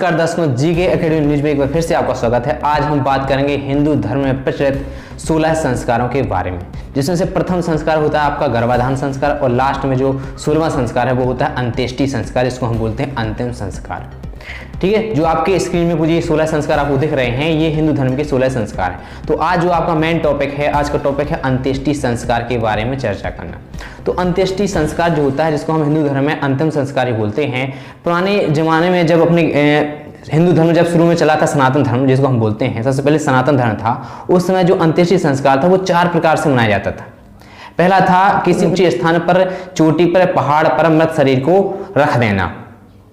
नमस्कार दर्शकों, जी के एकेडमी न्यूज में एक बार फिर से आपका स्वागत है। आज हम बात करेंगे हिंदू धर्म में प्रचलित 16 संस्कारों के बारे में, जिसमें से प्रथम संस्कार होता है आपका गर्भाधान संस्कार और लास्ट में जो 16वां संस्कार है वो होता है अंत्येष्टि संस्कार, जिसको हम बोलते हैं अंतिम संस्कार। ठीक है, जो आपके स्क्रीन में कुछ ये 16 संस्कार आपको दिख रहे हैं, ये हिंदू धर्म के 16 संस्कार हैं। तो आज जो आपका मेन टॉपिक है, आज का टॉपिक है अंत्येष्टि संस्कार के बारे में चर्चा करना। तो अंत्येष्टि संस्कार जो होता है, जिसको हम हिंदू धर्म में अंतिम संस्कार ही बोलते हैं। पुराने जमाने में जब अपने हिंदू धर्म जब शुरू में चला था, सनातन धर्म जिसको हम बोलते हैं, सबसे पहले सनातन धर्म था, उस समय जो अंत्येष्टि संस्कार था वो 4 प्रकार से मनाया जाता था। पहला था किसी ऊंचे स्थान पर, चोटी पर, पहाड़ पर मृत शरीर को रख देना।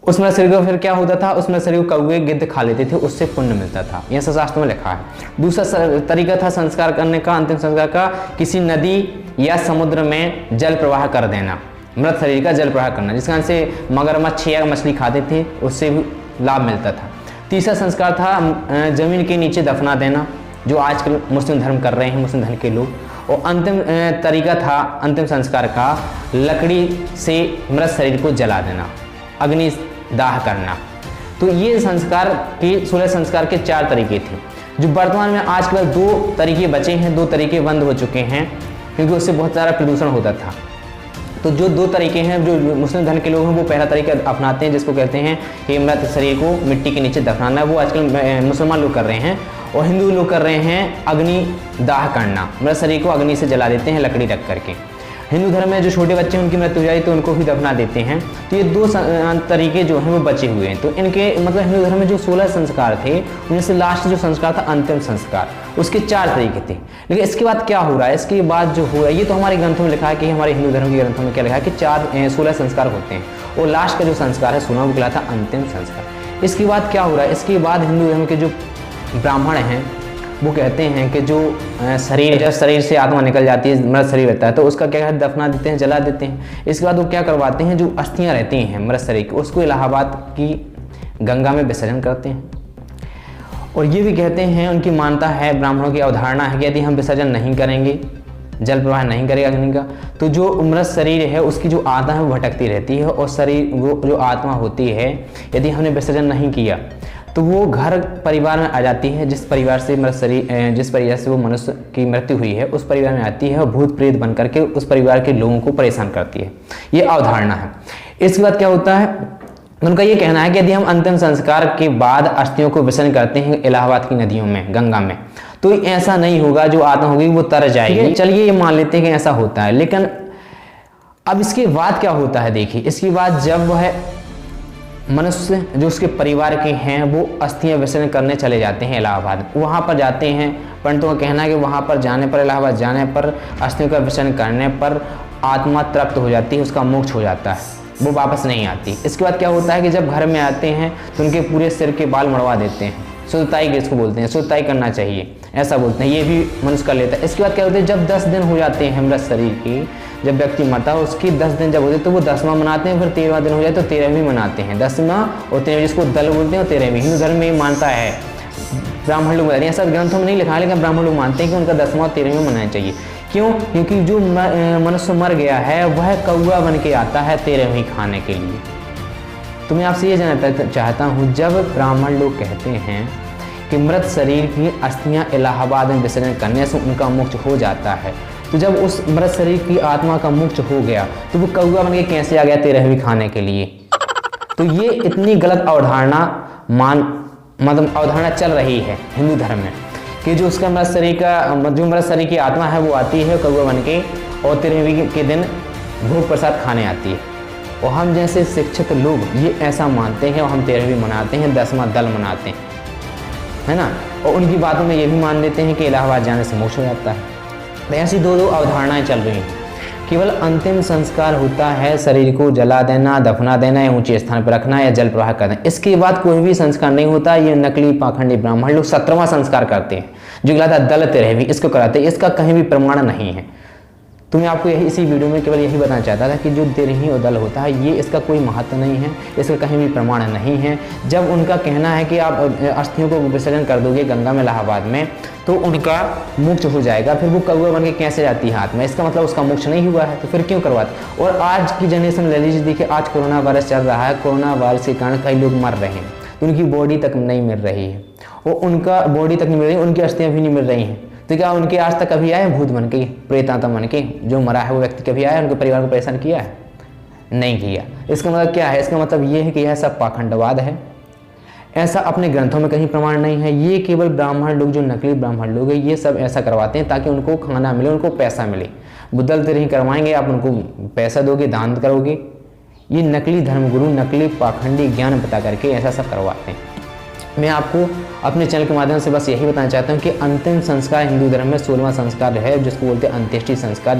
उस मृत शरीर को फिर क्या होता था, उस मृत शरीर को कौवे गिद्ध खा लेते थे, उससे पुण्य मिलता था। यह शास्त्र में लिखा है। दूसरा तरीका था संस्कार करने का, अंतिम संस्कार का, किसी नदी या समुद्र में जल प्रवाह कर देना, मृत शरीर का जल प्रवाह करना, जिसका से मगरमच्छ या मछली खाते थे, उससे भी लाभ मिलता था। तीसरा संस्कार था जमीन के नीचे दफना देना, जो आजकल मुस्लिम धर्म कर रहे हैं, मुस्लिम धर्म के लोग। और अंतिम तरीका था अंतिम संस्कार का, लकड़ी से मृत शरीर को जला देना, अग्नि दाह करना। तो ये संस्कार के 16 संस्कार के 4 तरीके थे, जो वर्तमान में आजकल 2 तरीके बचे हैं, 2 तरीके बंद हो चुके हैं, क्योंकि उससे बहुत सारा प्रदूषण होता था। तो जो 2 तरीके हैं, जो मुस्लिम धर्म के लोग हैं वो पहला तरीका अपनाते हैं, जिसको कहते हैं कि मृत शरीर को मिट्टी के नीचे दफनाना, वो आजकल मुसलमान लोग कर रहे हैं। और हिंदू लोग कर रहे हैं अग्नि दाह करना, मृत शरीर को अग्नि से जला देते हैं लकड़ी रख करके। हिंदू धर्म में जो छोटे बच्चे हैं उनकी मृत्यु हो जाए तो उनको भी दफना देते हैं। तो ये 2 तरीके जो हैं वो बचे हुए हैं। तो इनके मतलब हिंदू धर्म में जो 16 संस्कार थे, उनमें से लास्ट जो संस्कार था अंतिम संस्कार, उसके 4 तरीके थे। लेकिन इसके बाद क्या हो रहा है, इसके बाद जो हो रहा है, ये तो हमारे ग्रंथों में लिखा है कि हमारे हिंदू धर्म के ग्रंथों में क्या लिखा है कि 16 संस्कार होते हैं, और लास्ट का जो संस्कार है 16वां, वो कहलाता है अंतिम संस्कार। इसके बाद क्या हो रहा है, इसके बाद हिंदू धर्म के जो ब्राह्मण हैं वो कहते हैं कि जो जब शरीर से आत्मा निकल जाती है, मृत शरीर रहता है, तो उसका क्या है, दफना देते हैं, जला देते हैं। इसके बाद वो क्या करवाते हैं, जो अस्थियां रहती हैं मृत शरीर की, उसको इलाहाबाद की गंगा में विसर्जन करते हैं। और ये भी कहते हैं, उनकी मानता है, ब्राह्मणों की अवधारणा है कि यदि हम विसर्जन नहीं करेंगे, जल प्रवाह नहीं करेगा अग्नि का, तो जो मृत शरीर है उसकी जो आत्मा है वो भटकती रहती है, और शरीर वो जो आत्मा होती है, यदि हमने विसर्जन नहीं किया तो वो घर परिवार में आ जाती है, जिस परिवार से वो मनुष्य की मृत्यु हुई है उस परिवार में आती है, और भूत प्रेत बन करके उस परिवार के लोगों को परेशान करती है। ये अवधारणा है। इसके बाद क्या होता है, उनका ये कहना है कि यदि हम अंतिम संस्कार के बाद अस्थियों को विसर्जन करते हैं इलाहाबाद की नदियों में, गंगा में, तो ऐसा नहीं होगा, जो आत्मा होगी वो तर जाएगी। चलिए ये मान लेते हैं कि ऐसा होता है। लेकिन अब इसके बाद क्या होता है, देखिए इसके बाद जब वह मनुष्य जो उसके परिवार के हैं वो अस्थियां विसर्जन करने चले जाते हैं इलाहाबाद, वहाँ पर जाते हैं। पंडितों का कहना है कि वहाँ पर जाने पर, इलाहाबाद जाने पर, अस्थियों का विसर्जन करने पर आत्मा तृप्त हो जाती है, उसका मोक्ष हो जाता है, वो वापस नहीं आती। इसके बाद क्या होता है कि जब घर में आते हैं तो उनके पूरे सिर के बाल मड़वा देते हैं, शुद्धताई जिसको बोलते हैं, शुद्धताई करना चाहिए ऐसा बोलते हैं, ये भी मनुष्य कर लेता है। इसके बाद क्या होता है, जब 10 दिन हो जाते हैं मृत शरीर की, जब व्यक्ति मरता है उसकी 10 दिन जब होते हैं तो वो 10वां मनाते हैं, फिर 13वां दिन हो जाए तो 13वीं मनाते हैं। 10वां और 13वीं, जिसको दल बोलते हैं, और 13वीं हिंदू धर्म में मानता है। ब्राह्मण लोग बताते हैं, ऐसा ग्रंथों में नहीं लिखा है, लेकिन ब्राह्मण लोग मानते हैं कि उनका 10वां और 13वीं मनाना चाहिए। क्यों? क्योंकि जो मनुष्य मर गया है वह कौवा बन के आता है 13वीं खाने के लिए। तो मैं आपसे ये जानना चाहता हूँ, जब ब्राह्मण लोग कहते हैं कि मृत शरीर की अस्थियां इलाहाबाद में विसर्जन करने से उनका मोक्ष हो जाता है, तो जब उस मृत शरीर की आत्मा का मोक्ष हो गया तो वो कौवा बन के कैसे आ गया 13वीं खाने के लिए? तो ये इतनी गलत अवधारणा मतलब अवधारणा चल रही है हिंदू धर्म में, कि जो उसका मृत शरीर की आत्मा है वो आती है कौवा बन के, और 13वीं के दिन भोग प्रसाद खाने आती है। और हम जैसे शिक्षित लोग ये ऐसा मानते हैं, और हम 13वीं मनाते हैं, 10वां दल मनाते हैं, है ना। और उनकी बातों में ये भी मान लेते हैं कि इलाहाबाद जाने से मोक्ष हो जाता है। तो ऐसी 2 अवधारणाएं चल रही हैं। केवल अंतिम संस्कार होता है शरीर को जला देना, दफना देना, या ऊंचे स्थान पर रखना, या जल प्रवाह करना। इसके बाद कोई भी संस्कार नहीं होता। ये नकली पाखंडी ब्राह्मण लोग 17वां संस्कार करते हैं, जो कहलाता है दल 13वीं, इसको कराते हैं। इसका कहीं भी प्रमाण नहीं है। तो मैं आपको इसी वीडियो में केवल यही बताना चाहता था कि जो 13वीं और दल होता है, ये इसका कोई महत्व नहीं है, इसका कहीं भी प्रमाण नहीं है। जब उनका कहना है कि आप अस्थियों को विसर्जन कर दोगे गंगा में, इलाहाबाद में, तो उनका मोक्ष हो जाएगा। फिर वो कौवा बन के कैसे जाती है हाथ में, इसका मतलब उसका मोक्ष नहीं हुआ है, तो फिर क्यों करवाते। और आज की जनरेशन ले लीजिए, देखिए आज कोरोना वायरस चल रहा है, कोरोना वायरस के कारण कई लोग मर रहे हैं। तो उनकी बॉडी तक नहीं मिल रही है, वो उनका बॉडी तक नहीं मिल रही, उनकी अस्थियाँ भी नहीं मिल रही हैं। तो क्या उनके आज तक कभी आए भूत बन के, प्रेत आत्मा बन के? जो मरा है वो व्यक्ति कभी आया, उनके परिवार को परेशान किया है? नहीं किया। इसका मतलब क्या है? इसका मतलब ये है कि यह सब पाखंडवाद है। ऐसा अपने ग्रंथों में कहीं प्रमाण नहीं है। ये केवल ब्राह्मण लोग, जो नकली ब्राह्मण लोग हैं, ये सब ऐसा करवाते हैं ताकि उनको खाना मिले, उनको पैसा मिले। बुद्धल तेरे ही करवाएंगे, आप उनको पैसा दोगे, दान करोगे। ये नकली धर्मगुरु, नकली पाखंडी ज्ञान बता करके ऐसा सब करवाते हैं। मैं आपको अपने चैनल के माध्यम से बस यही बताना चाहता हूँ कि अंतिम संस्कार हिंदू धर्म में 16वां संस्कार है, जिसको बोलते हैं अंत्येष्टि संस्कार,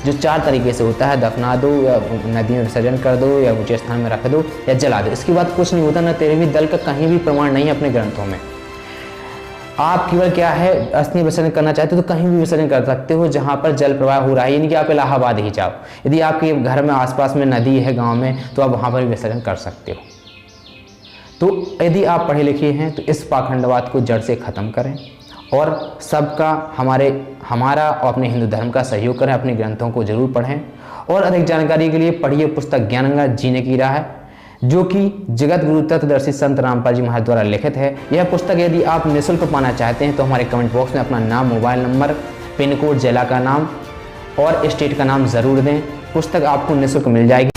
जो 4 तरीके से होता है। दफना दो, या नदी में विसर्जन कर दो, या ऊंचे स्थान में रख दो, या जला दो। इसके बाद कुछ नहीं होता। न 13वीं दल का कहीं भी प्रमाण नहीं है अपने ग्रंथों में। आप केवल क्या है, अस्थि विसर्जन करना चाहते हो तो कहीं भी विसर्जन कर सकते हो जहाँ पर जल प्रवाह हो रहा है, यानी कि आप इलाहाबाद ही जाओ। यदि आपके घर में आसपास में नदी है गाँव में, तो आप वहाँ पर भी विसर्जन कर सकते हो। तो यदि आप पढ़े लिखे हैं तो इस पाखंडवाद को जड़ से ख़त्म करें और सबका हमारा और अपने हिंदू धर्म का सहयोग करें। अपने ग्रंथों को जरूर पढ़ें और अधिक जानकारी के लिए पढ़िए पुस्तक ज्ञानगंगा जीने की राह, जो कि जगत गुरु तत्वदर्शी संत रामपाल जी महाराज द्वारा लिखित है। यह पुस्तक यदि आप निःशुल्क पाना चाहते हैं तो हमारे कमेंट बॉक्स में अपना नाम, मोबाइल नंबर, पिन कोड, जिला का नाम और स्टेट का नाम ज़रूर दें। पुस्तक आपको निःशुल्क मिल जाएगी।